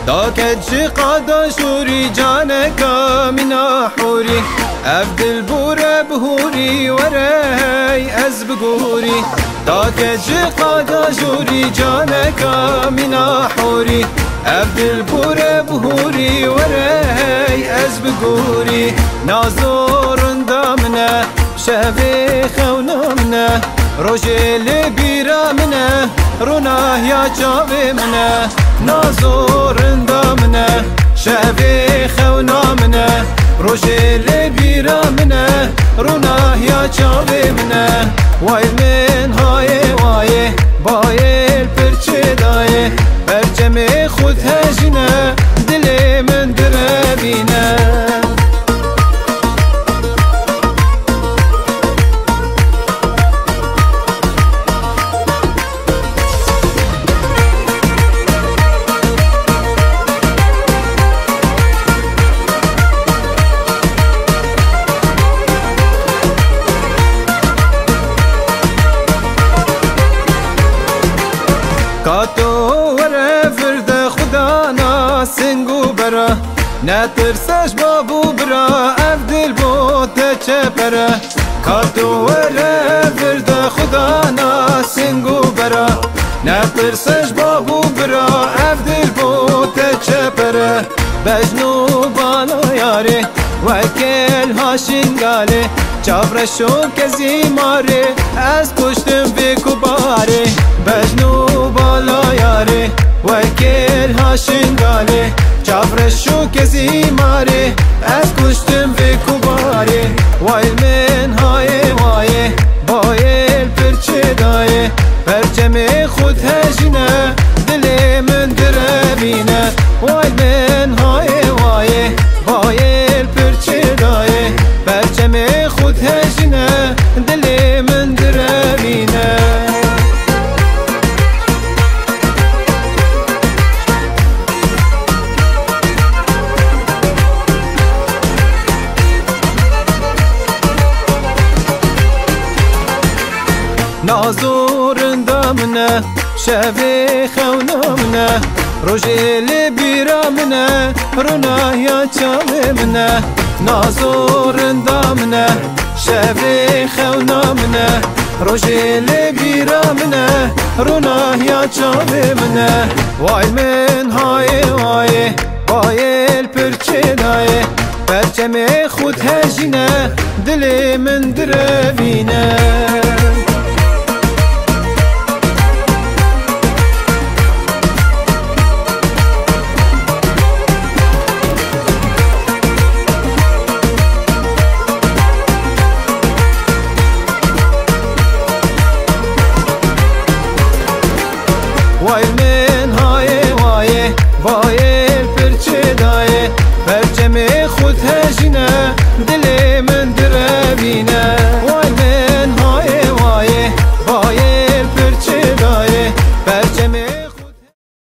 داكج قادا شوري جانك من حوري عبد البور بهوري وراي أز بقوري داكج قادا شوري جانك من حوري عبد البور بهوري وراي أز بقوري نازور دامنا شهبي خونامنا روجي بيرا منا روناه يا جاوي منا نازور دامنا شهبي خونامنا روجي بيرا منا روناه يا جاوي منا واي من هاي واي باي البرچه داي برجمي خود هجنا دلي من دربينا کاتو وره فرد خدا ناسنگو برا نترسش بابو برا افدل بوته چه برا کاتو وره فرد خدا ناسنگو برا نترسش بابو برا افدل بوته چه برا بجنو بالا یاره وکل هاشنگاله چاورشو کزی ماره از پشتم بکو باره بجنو بالا یاره وکل هاشنگاله چاورشو کزی ماره از پشتم بکو باره وایل من های وایه بایل پرچه دایه پرچم خود هجنه دل من دربینه وایل من های وایه بایل پرچه دایه پرچم خود هجنه دل من دربینه نازور دامنا شبي خونامنا روجي بيرا منا رونا يا منا نازور دامنا شبي خونامنا روجي بيرا منا رونا يا منا واي من هاي واي باي البرچه داي برچم خود هجنه دل من درب